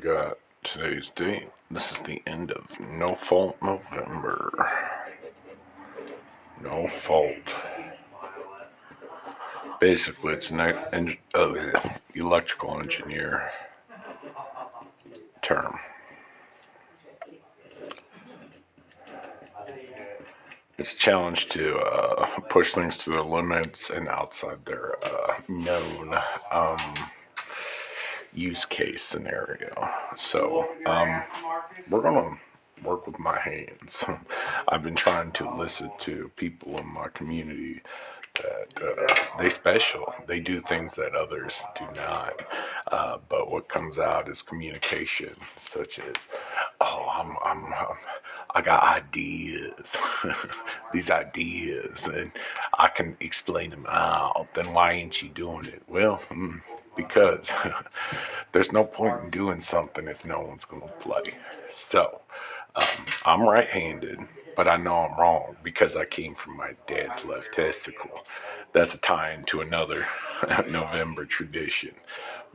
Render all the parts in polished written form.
forgot today's date. This is the end of No Fault November. No Fault. Basically, it's an electrical engineer term. It's a challenge to push things to their limits and outside their known use case scenario. So we're gonna work with my hands. I've been trying to listen to people in my community that they do things that others do not, but what comes out is communication, such as, oh, I got ideas, these ideas, and I can explain them out. Then why ain't you doing it? Well, because there's no point in doing something if no one's going to play. So I'm right-handed, but I know I'm wrong because I came from my dad's left testicle. That's a tie into another November tradition.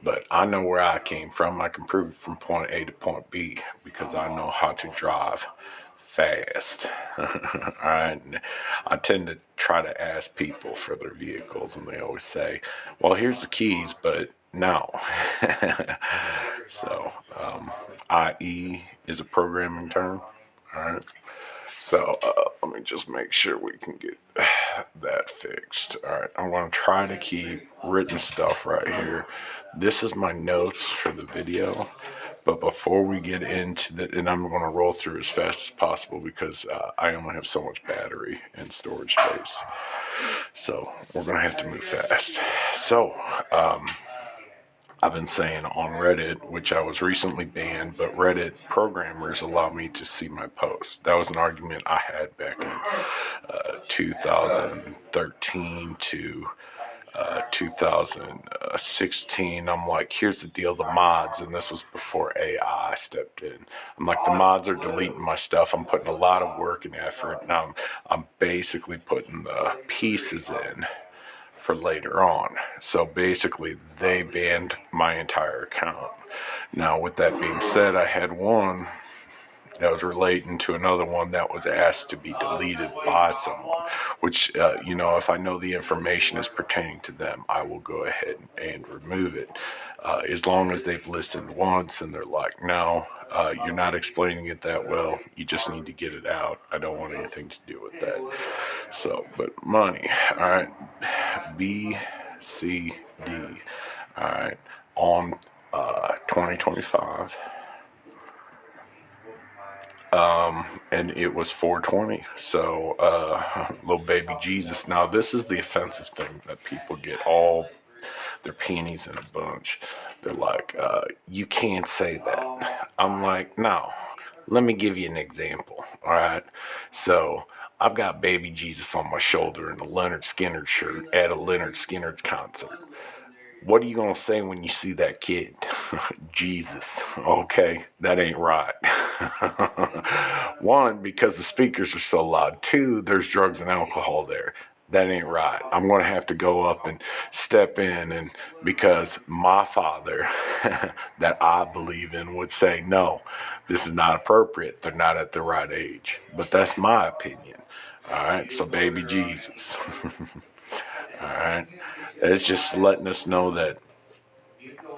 But I know where I came from. I can prove it from point A to point B because I know how to drive fast. Alright, I tend to try to ask people for their vehicles, and they always say, well, here's the keys, but no. So, IE is a programming term. Alright, so let me just make sure we can get that fixed. Alright, I'm going to try to keep written stuff right here. This is my notes for the video. But before we get into that, and I'm going to roll through as fast as possible because I only have so much battery and storage space. So we're going to have to move fast. So I've been saying on Reddit, which I was recently banned, but Reddit programmers allow me to see my posts. That was an argument I had back in 2013 to 2016. I'm like, here's the deal, the mods, and this was before AI stepped in. I'm like, the mods are deleting my stuff. I'm putting a lot of work and effort, and I'm basically putting the pieces in for later on. So basically, they banned my entire account. Now, with that being said, I had one that was relating to another one that was asked to be deleted by someone, which, if I know the information is pertaining to them, I will go ahead and remove it. As long as they've listened once and they're like, no, you're not explaining it that well, you just need to get it out. I don't want anything to do with that. So, but money, all right, B, C, D, all right, on 2025. And it was 420. So, little baby Jesus. Now, this is the offensive thing that people get all their panties in a bunch. They're like, you can't say that. I'm like, no, let me give you an example. All right. So, I've got baby Jesus on my shoulder in a Leonard Skinner shirt at a Leonard Skinner concert. What are you going to say when you see that kid? Jesus. Okay, that ain't right. One, because the speakers are so loud. Two, there's drugs and alcohol there. That ain't right. I'm going to have to go up and step in, and because my father that I believe in would say, no, this is not appropriate. They're not at the right age. But that's my opinion. All right, so baby Jesus. All right. It's just letting us know that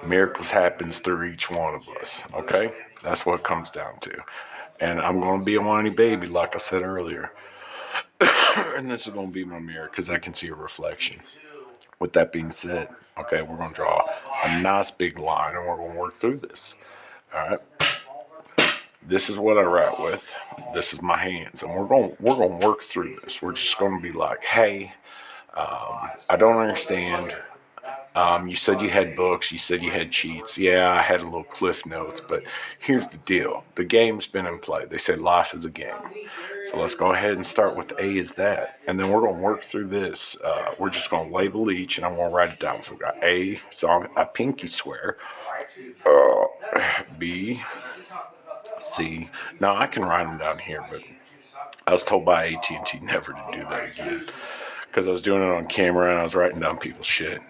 miracles happens through each one of us. Okay? That's what it comes down to. And I'm going to be a whiny baby, like I said earlier. And this is going to be my mirror because I can see a reflection. With that being said, okay, we're going to draw a nice big line and we're going to work through this. All right? This is what I write with. This is my hands. And we're going to work through this. We're just going to be like, hey, I don't understand. You said you had books. You said you had cheats. Yeah, I had a little cliff notes, but here's the deal. The game's been in play. They said life is a game. So let's go ahead and start with A is that. And then we're going to work through this. We're just going to label each, and I'm going to write it down. So we got A, so I pinky swear. B, C. Now, I can write them down here, but I was told by AT&T never to do that again. because I was doing it on camera and I was writing down people's shit.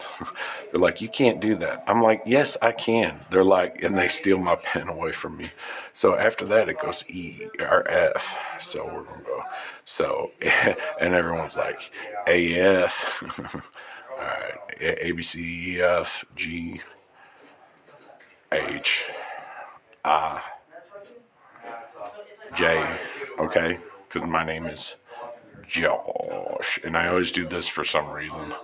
They're like, you can't do that. I'm like, yes, I can. They're like, and they steal my pen away from me. So after that, it goes E or F. So we're gonna go. So and everyone's like, AF. All right, A B C E F G H I J. Okay, because my name is Josh, and I always do this for some reason.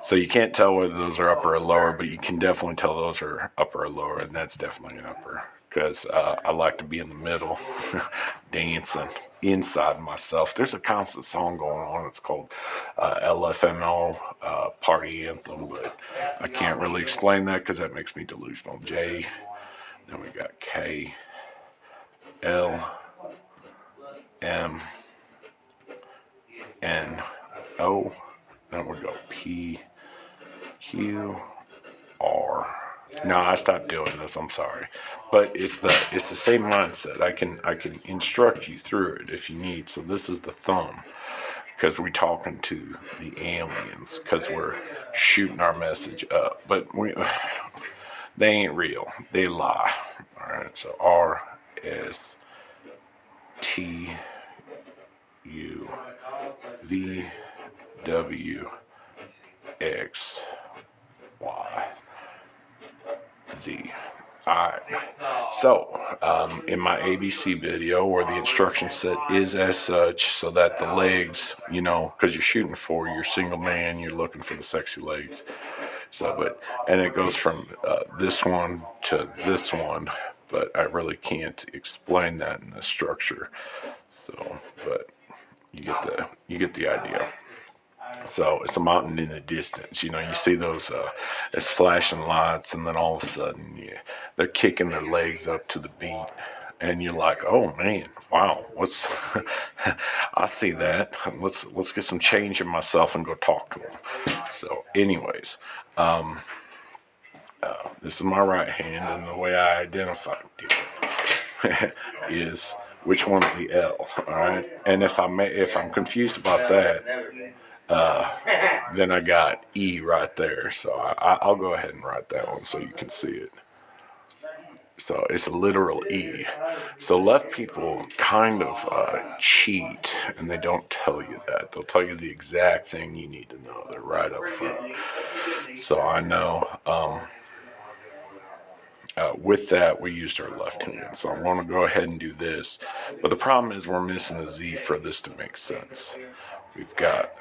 So you can't tell whether those are upper or lower, but you can definitely tell those are upper or lower, and that's definitely an upper because I like to be in the middle, dancing inside myself. There's a constant song going on. It's called LFMO, Party Anthem, but I can't really explain that because that makes me delusional. J, then we got K, L, M, N, O, then we go P, Q, R. No, I stopped doing this. I'm sorry, but it's the same mindset. I can instruct you through it if you need. So this is the thumb because we're talking to the aliens because we're shooting our message up, but they ain't real. They lie. All right. So R S T U V W X Y Z. Alright, so in my ABC video, where the instruction set is as such, so that the legs, because you're shooting for your single man, you're looking for the sexy legs. So, and it goes from this one to this one, but I really can't explain that in this structure. So, but you get the idea. So it's a mountain in the distance. You see those, it's flashing lights, and then all of a sudden, they're kicking their legs up to the beat, and you're like, oh man, wow, what's? I see that. Let's get some change in myself and go talk to them. So, anyways, um, this is my right hand, and the way I identify it is which one's the L. All right, and if I'm confused about that. Then I got E right there, so I'll go ahead and write that one so you can see it. So it's a literal E. So left people kind of cheat, and they don't tell you that. They'll tell you the exact thing you need to know. They're right up front. So I know. With that, we used our left hand. So I'm going to go ahead and do this. But the problem is we're missing a Z for this to make sense. We've got,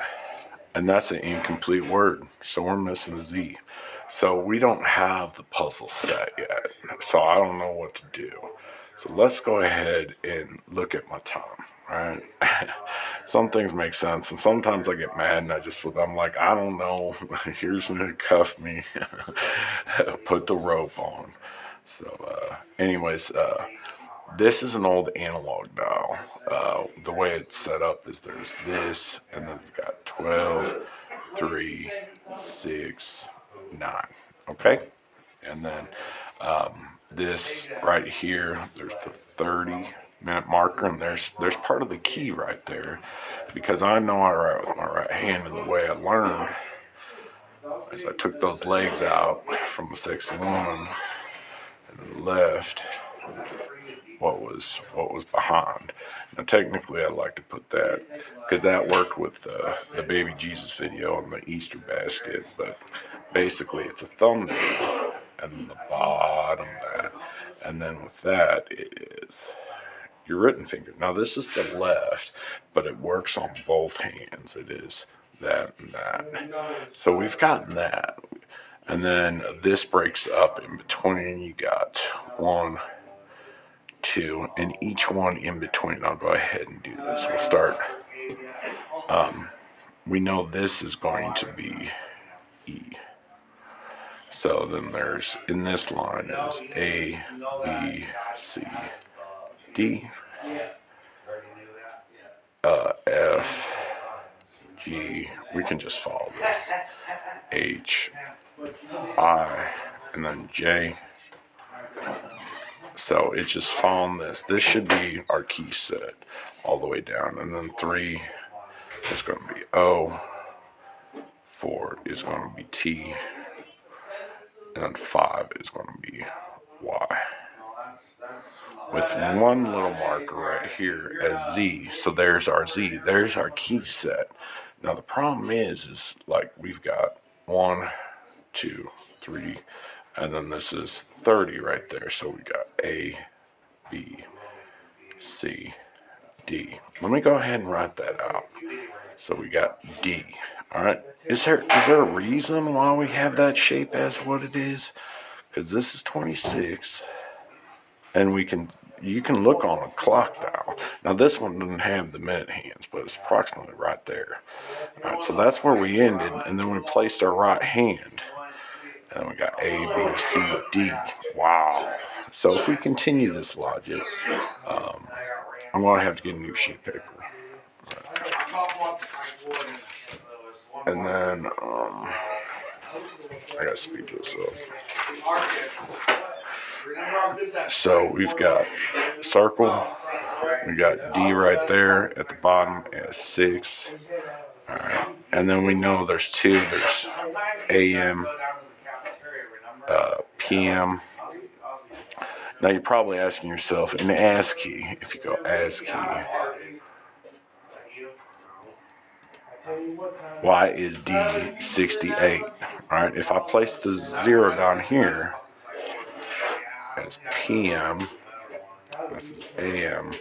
and that's an incomplete word. So we're missing a Z. So we don't have the puzzle set yet. So I don't know what to do. So let's go ahead and look at my time, right? Some things make sense, and sometimes I get mad and I'm like, I don't know. Here's me to cuff me. Put the rope on. So, anyways, this is an old analog dial. The way it's set up is there's this, and then we've got 12, 3, 6, 9. Okay? And then this right here, there's the 30-minute marker, and there's part of the key right there, because I know I write with my right hand, and the way I learned is I took those legs out from the sexy woman and left what was behind. Now technically I'd like to put that, because that worked with the baby Jesus video and the Easter basket, but basically it's a thumbnail and the bottom that, and then with that it is your written finger. Now this is the left, but it works on both hands. It is that and that. So we've gotten that. And then this breaks up in between. You got 1, 2, and each one in between. I'll go ahead and do this. We'll start. We know this is going to be E. So then there's, in this line is A, B, C, D, F, G. We can just follow this. H, I, and then J. So it's just following this. This should be our key set all the way down. And then 3 is going to be O, is going to be T, and then 5 is going to be Y. With one little marker right here as Z. So there's our Z. There's our key set. Now the problem is like we've got 1, 2, 3, and then this is 30 right there. So we got A, B, C, D. Let me go ahead and write that out. So we got D. All right. Is there a reason why we have that shape as what it is? Because this is 26, and you can look on a clock dial. Now this one doesn't have the minute hands, but it's approximately right there. All right, so that's where we ended, and then we placed our right hand, and then we got A, B, C, D. Wow. So if we continue this logic, I'm going to have to get a new sheet of paper. And then I gotta speed this up. So we've got circle, we got D right there at the bottom as 6. All right, and then we know there's 2. There's AM, PM. Now you're probably asking yourself in ASCII, if you go ASCII, why is D 68? Alright, if I place the 0 down here as PM, this is AM,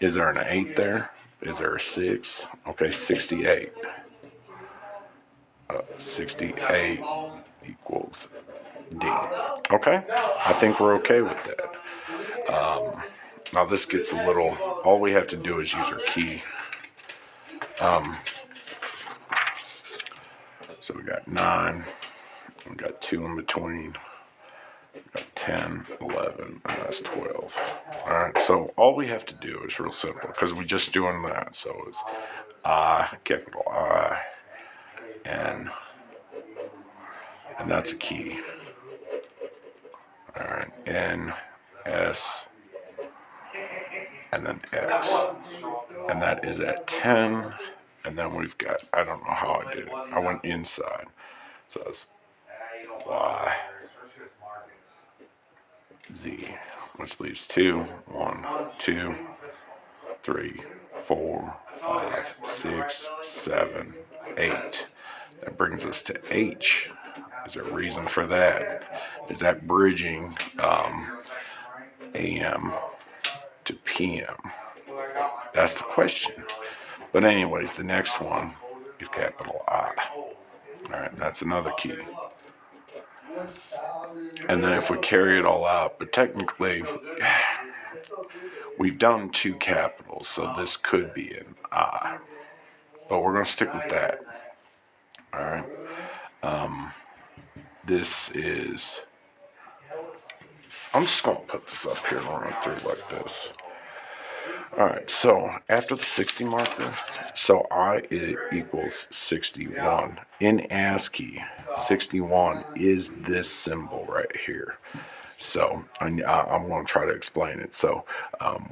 is there an 8 there? Is there a 6? Okay, 68. 68 equals D. Okay, I think we're okay with that. Now this gets a little, all we have to do is use our key. So we got 9, we got 2 in between, we got 10, 11, and that's 12. Alright, so all we have to do is real simple, because we're just doing that. So it's I, capital I, N, and that's a key. Alright, N, S, and then X. And that is at 10. And then we've got, I don't know how I did it. I went inside. So it's Y, Z, which leaves 2, 1, 2, 3, 4, 5, 6, 7, 8. That brings us to H. Is there a reason for that? Is that bridging AM to PM? That's the question. But anyways, the next one is capital I. Alright, that's another key. And then if we carry it all out, but technically, we've done 2 capitals, so this could be an I. But we're going to stick with that. Alright. This is, I'm just going to put this up here and run through like this. Alright, so after the 60 marker, so I equals 61. In ASCII, 61 is this symbol right here. So I'm going to try to explain it. So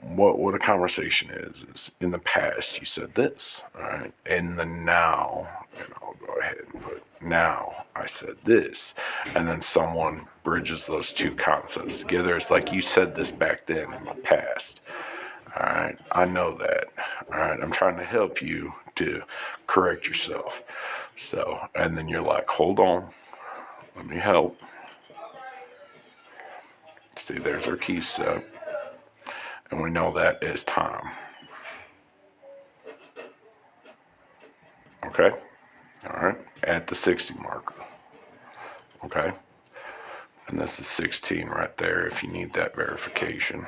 what a conversation is in the past you said this, all right? In the now, and I'll go ahead and put now I said this, and then someone bridges those 2 concepts together. It's like you said this back then in the past. All right, I know that. All right, I'm trying to help you to correct yourself. So, and then you're like, hold on, let me help. See, there's our key set, and we know that is time. Okay, all right, at the 60 marker. Okay, and this is 16 right there if you need that verification,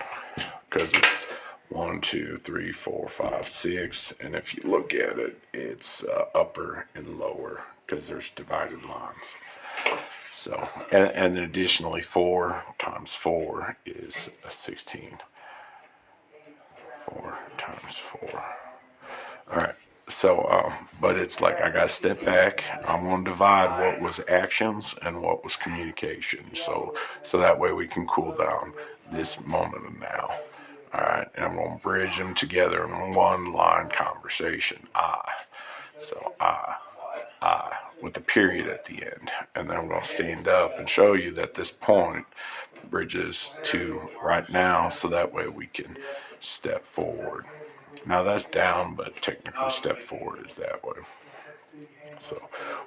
because it's 1, 2, 3, 4, 5, 6, and if you look at it, it's upper and lower because there's divided lines. So, and additionally, 4 times 4 is 16. 4 times 4. All right. So, but it's like I got to step back. I'm going to divide what was actions and what was communication. So that way we can cool down this moment of now. All right, and I'm going to bridge them together in one line conversation. So with a period at the end. And then I'm going to stand up and show you that this point bridges to right now, so that way we can step forward. Now that's down, but technically step forward is that way. So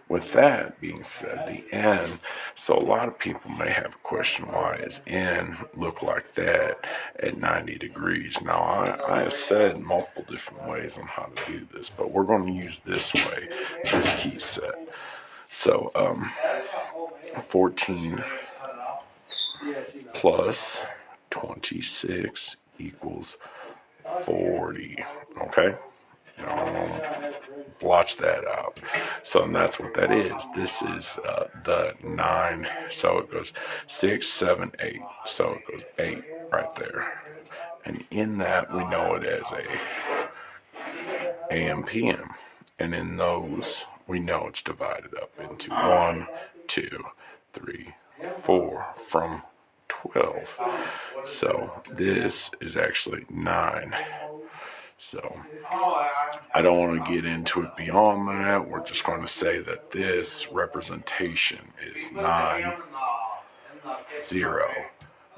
with that being said, the N, so a lot of people may have a question, why is N look like that at 90 degrees? Now I have said multiple different ways on how to do this, but we're going to use this way, this key set. So 14 plus 26 equals 40, okay? Blotch that out. So that's what that is. This is the 9. So it goes 6, 7, 8. So it goes 8 right there. And in that, we know it as a AM, PM. And in those, we know it's divided up into 1, 2, 3, 4 from 12. So this is actually 9. So I don't want to get into it beyond that. We're just going to say that this representation is 9, 0,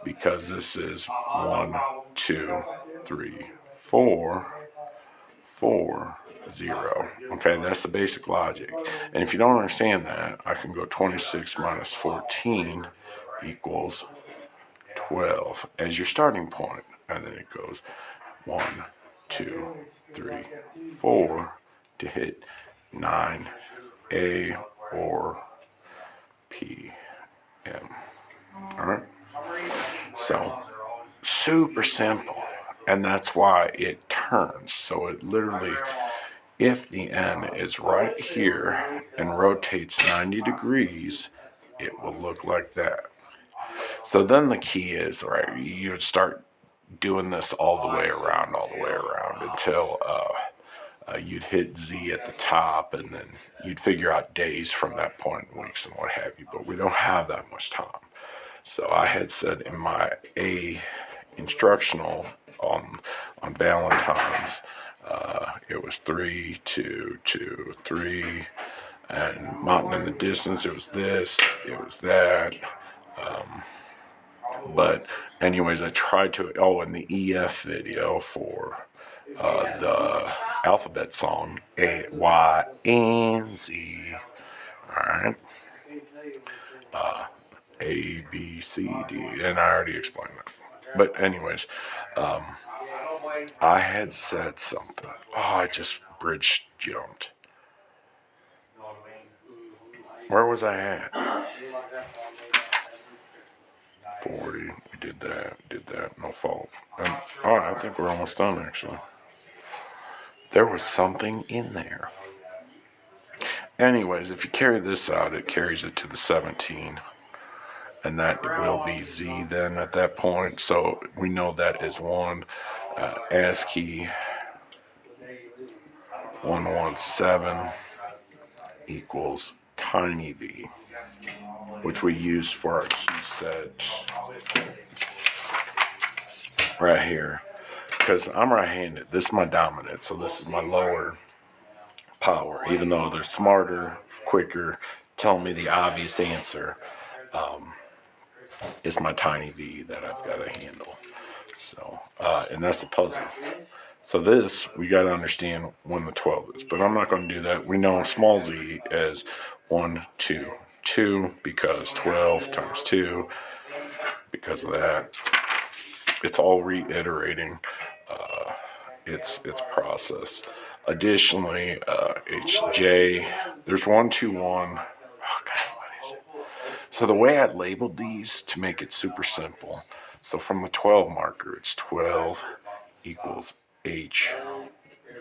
because this is 1, 2, 3, 4, 4, 0. Okay, that's the basic logic. And if you don't understand that, I can go 26 minus 14 equals 12 as your starting point. And then it goes 1, 2, 3, 4 to hit 9, A or P, M. Alright? So, super simple. And that's why it turns. So it literally, if the N is right here and rotates 90 degrees, it will look like that. So then the key is, right, you would start doing this all the way around until you'd hit Z at the top, and then you'd figure out days from that point, weeks and what have you, but we don't have that much time. So I had said in my A instructional on Valentine's, it was 3, 2, 2, 3, and mountain in the distance, it was this, it was that. But anyways, I tried to, in the EF video for the alphabet song, A, Y, N, Z, alright, A, B, C, D, and I already explained that. But anyways, I had said something. I just bridge jumped. Where was I at? 40, we did that, no fault. And, I think we're almost done, actually. There was something in there. Anyways, if you carry this out, it carries it to the 17. And that will be Z then at that point. So we know that is 1 ASCII 117 equals tiny v, which we use for our key set right here. Because I'm right-handed. This is my dominant, so this is my lower power. Even though they're smarter, quicker, telling me the obvious answer, it's my tiny v that I've got to handle. So, and that's the puzzle. So this, we got to understand when the 12 is. But I'm not going to do that. We know small z as 1, 2, 2, because 12 times 2, because of that. It's all reiterating its process. Additionally, HJ, there's 1, 2, 1. Oh, God, what is it? So the way I labeled these to make it super simple, so from the 12 marker, it's 12 equals H,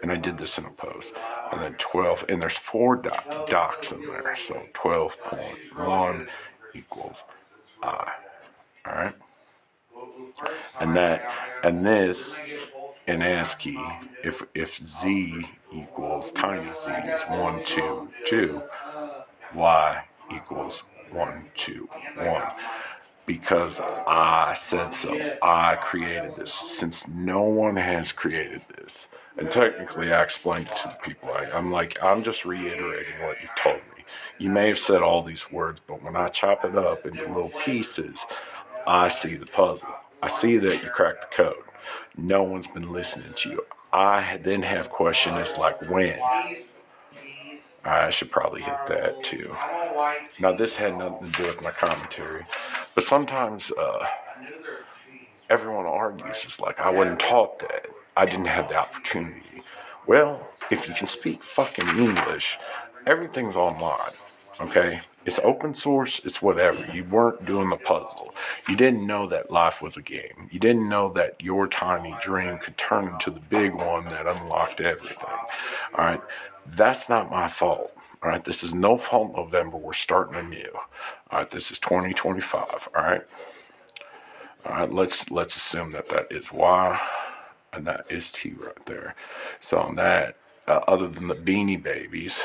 and I did this in a post, and then 12, and there's 4 docs in there, so 12.1 equals I, alright? And this in ASCII, if Z equals tiny z is 1, 2, 2, Y equals 1, 2, 1. Because I said so. I created this. Since no one has created this, and technically I explained it to the people. I'm just reiterating what you've told me. You may have said all these words, but when I chop it up into little pieces, I see the puzzle. I see that you cracked the code. No one's been listening to you. I then have questions like when. I should probably hit that too. Now, this had nothing to do with my commentary, but sometimes everyone argues. It's like, I wasn't taught that. I didn't have the opportunity. Well, if you can speak fucking English, everything's online. Okay? It's open source, it's whatever. You weren't doing the puzzle. You didn't know that life was a game. You didn't know that your tiny dream could turn into the big one that unlocked everything. Alright? That's not my fault. Alright? This is no fault November. We're starting anew. Alright, this is 2025. Alright? Alright, let's assume that is Y and that is T right there. So on that, other than the Beanie Babies,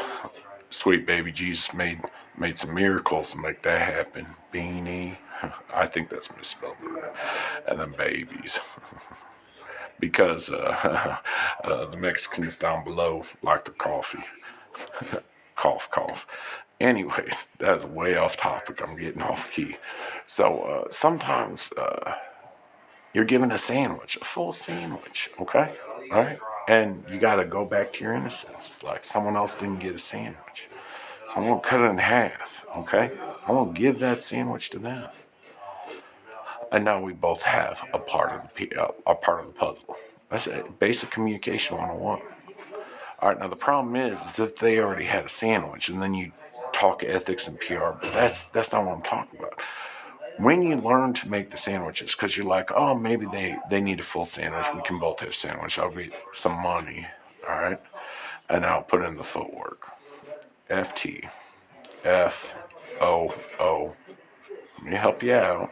sweet baby Jesus made some miracles to make that happen. Beanie, I think that's misspelled. And then babies. Because the Mexicans down below like their coffee. Cough, cough. Anyways, that's way off topic. I'm getting off key. So sometimes you're given a sandwich, a full sandwich, okay? All right? And you got to go back to your innocence. It's like someone else didn't get a sandwich. So I'm going to cut it in half, okay? I'm going to give that sandwich to them. And now we both have a part of the puzzle. That's it. Basic communication 101. All right, now the problem is if they already had a sandwich and then you talk ethics and PR, but that's not what I'm talking about. When you learn to make the sandwiches, because you're like, oh, maybe they need a full sandwich, we can both have a sandwich, I'll get some money, all right? And I'll put in the footwork. F.T. F.O.O. Let me help you out.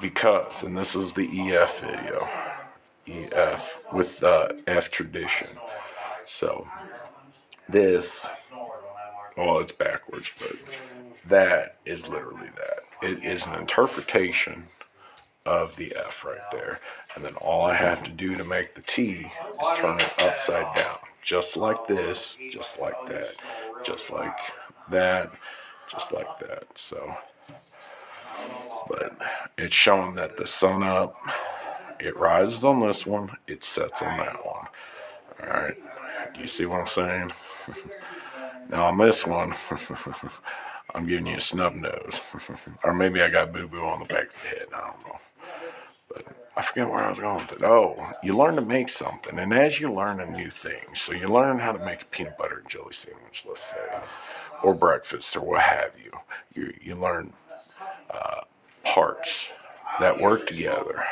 Because, and this was the EF video, EF with the F tradition. So this, well, it's backwards, but that is literally that. It is an interpretation of the F right there. And then all I have to do to make the T is turn it upside down. Just like this, just like that, just like that, just like that. So, but it's showing that the sun up, it rises on this one, it sets on that one. Alright, you see what I'm saying? Now on this one, I'm giving you a snub nose. Or maybe I got boo-boo on the back of the head, I don't know. But I forget where I was going with it. Oh, you learn to make something, and as you learn a new thing, so you learn how to make a peanut butter and jelly sandwich, let's say, or breakfast, or what have you. You learn parts that work together,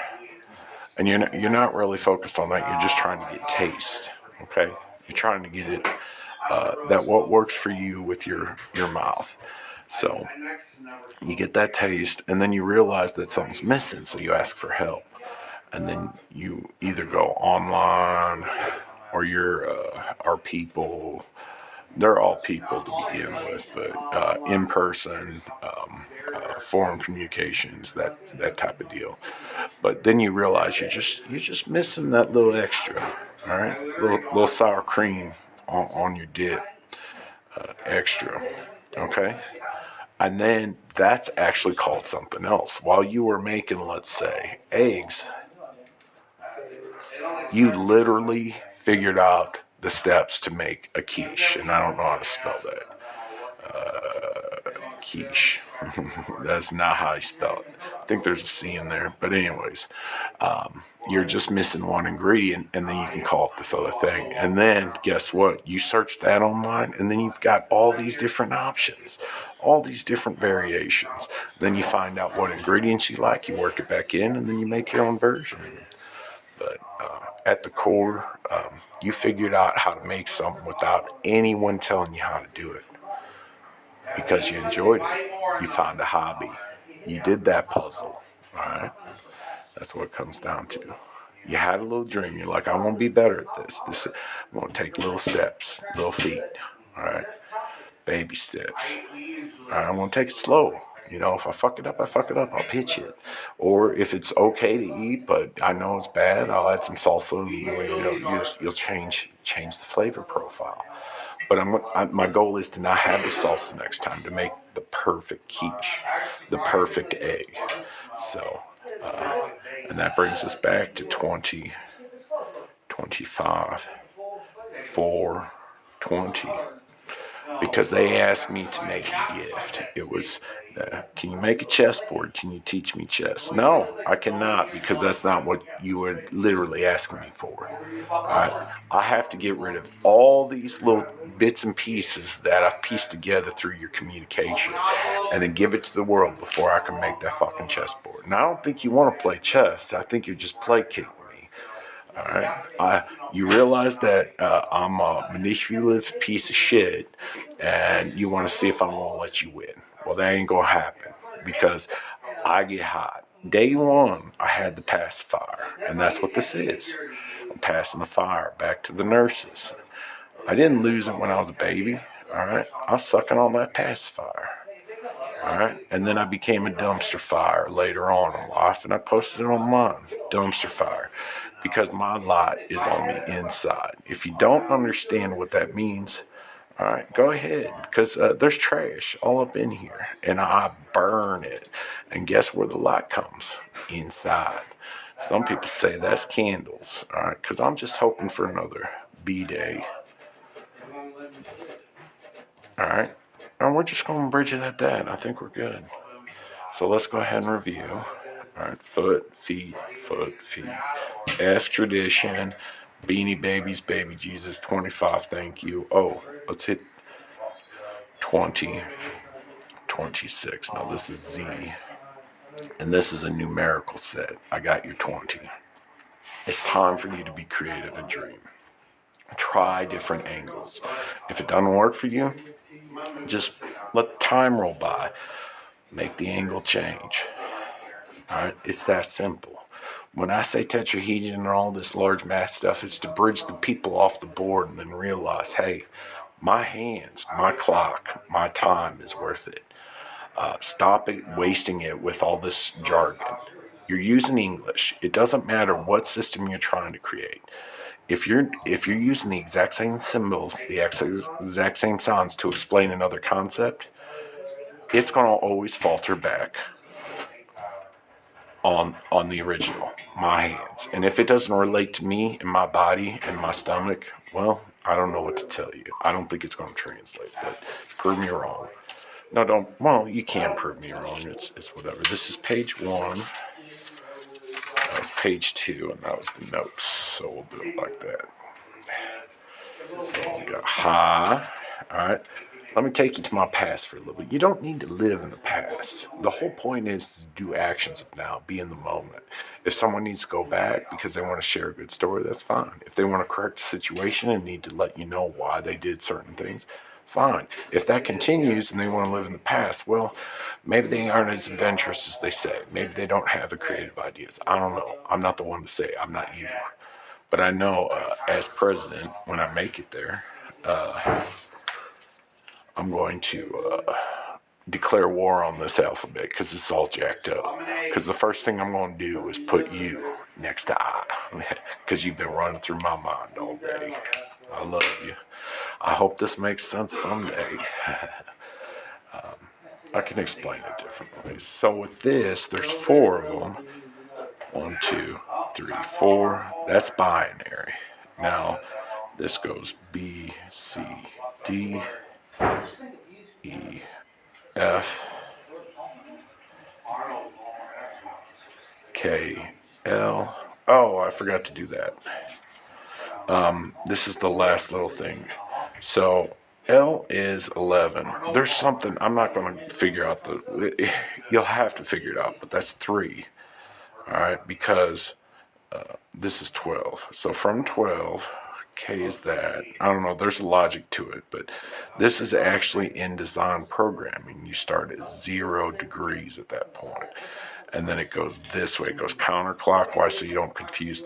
and you're not really focused on that. You're just trying to get taste. Okay, you're trying to get it that what works for you with your mouth. So you get that taste, and then you realize that something's missing, so you ask for help. And then you either go online or our people. They're all people to begin with, but in person, foreign communications, that type of deal. But then you realize you're just missing that little extra, all right, little sour cream on your dip, extra, okay. And then that's actually called something else. While you were making, let's say, eggs, you literally figured out the steps to make a quiche, and I don't know how to spell that. Quiche. That's not how you spell it. I think there's a C in there, but anyways, you're just missing one ingredient, and then you can call it this other thing. And then guess what? You search that online, and then you've got all these different options, all these different variations. Then you find out what ingredients you like, you work it back in, and then you make your own version. But at the core, you figured out how to make something without anyone telling you how to do it. Because you enjoyed it. You found a hobby. You did that puzzle. Alright? That's what it comes down to. You had a little dream. You're like, I want to be better at this. I'm going to take little steps, little feet. Alright? baby steps. I'm going to take it slow. If I fuck it up, I fuck it up. I'll pitch it. Or if it's okay to eat, but I know it's bad, I'll add some salsa. You'll change the flavor profile. But my goal is to not have the salsa next time, to make the perfect quiche, the perfect egg. So, and that brings us back to 20, 25, 4, 20. Because they asked me to make a gift. It was, can you make a chessboard? Can you teach me chess? No, I cannot, because that's not what you were literally asking me for. I have to get rid of all these little bits and pieces that I've pieced together through your communication, and then give it to the world before I can make that fucking chessboard. And I don't think you want to play chess. I think you're just placating me. All right. You realize that I'm a manipulative piece of shit, and you want to see if I'm gonna let you win. Well, that ain't gonna happen, because I get hot. Day one, I had the pacifier, and that's what this is. I'm passing the fire back to the nurses. I didn't lose it when I was a baby. All right. I was sucking on that pacifier. All right. And then I became a dumpster fire later on in life, and I posted it online. Dumpster fire. Because my light is on the inside. If you don't understand what that means, all right, go ahead. Because there's trash all up in here, and I burn it. And guess where the light comes? Inside. Some people say that's candles. All right. Because I'm just hoping for another B-day. All right. And we're just going to bridge it at that. I think we're good. So let's go ahead and review. All right, foot, feet, F tradition, Beanie Babies, Baby Jesus, 25, thank you. Oh, let's hit 20, 26. Now this is Z, and this is a numerical set. I got your 20. It's time for you to be creative and dream. Try different angles. If it doesn't work for you, just let time roll by. Make the angle change. All right, it's that simple. When I say tetrahedron and all this large math stuff, it's to bridge the people off the board and then realize, hey, my hands, my clock, my time is worth it. Stop wasting it with all this jargon. You're using English. It doesn't matter what system you're trying to create. If you're using the exact same symbols, the exact same sounds to explain another concept, it's going to always falter back on the original, my hands. And if it doesn't relate to me and my body and my stomach, well, I don't know what to tell you. I don't think it's going to translate, but prove me wrong. No, don't. Well, you can prove me wrong. It's whatever. This is page 1. That was page 2, and that was the notes. So we'll do it like that. So we got ha. All right. Let me take you to my past for a little bit. You don't need to live in the past. The whole point is to do actions of now, be in the moment. If someone needs to go back because they want to share a good story, that's fine. If they want to correct a situation and need to let you know why they did certain things, fine. If that continues and they want to live in the past, well, maybe they aren't as adventurous as they say. Maybe they don't have the creative ideas. I don't know. I'm not the one to say. I'm not you. But I know as president, when I make it there, I'm going to declare war on this alphabet because it's all jacked up. Because the first thing I'm going to do is put you next to I, because you've been running through my mind all day. I love you. I hope this makes sense someday. I can explain it different ways. So with this, there's 4 of them. 1, 2, 3, 4. That's binary. Now, this goes B, C, D, E, F, K, L. Oh, I forgot to do that. This is the last little thing. So L is 11. There's something, I'm not going to figure out you'll have to figure it out, but that's 3. All right, because this is 12. So from 12, K is that. I don't know, there's a logic to it, but this is actually in design programming. You start at 0 degrees at that point. And then it goes this way. It goes counterclockwise so you don't confuse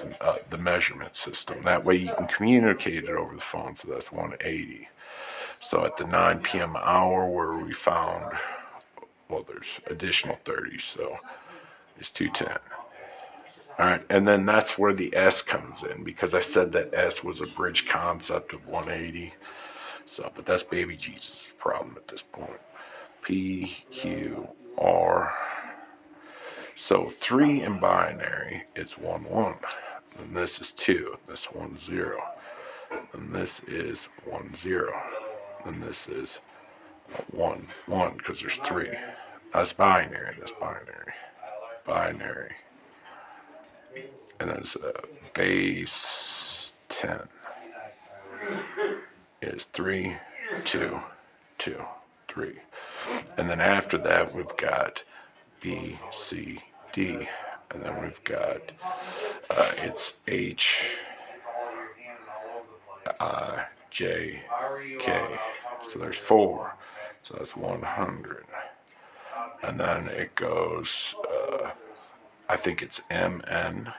the measurement system. That way you can communicate it over the phone. So that's 180. So at the 9 p.m. hour where we found, well, there's additional 30, so it's 210. All right, and then that's where the S comes in, because I said that S was a bridge concept of 180. So, but that's baby Jesus' problem at this point. P, Q, R. So 3 in binary is 1, 1. And this is 2. This 1, 0. And this is 1, 0. And this is 1, 1, because there's 3. That's binary. That's binary. Binary. And then base 10 is 3, 2, 2, 3. And then after that, we've got B, C, D. And then we've got, it's H, I, J, K. So there's 4. So that's 100. And then it goes, I think it's M, N,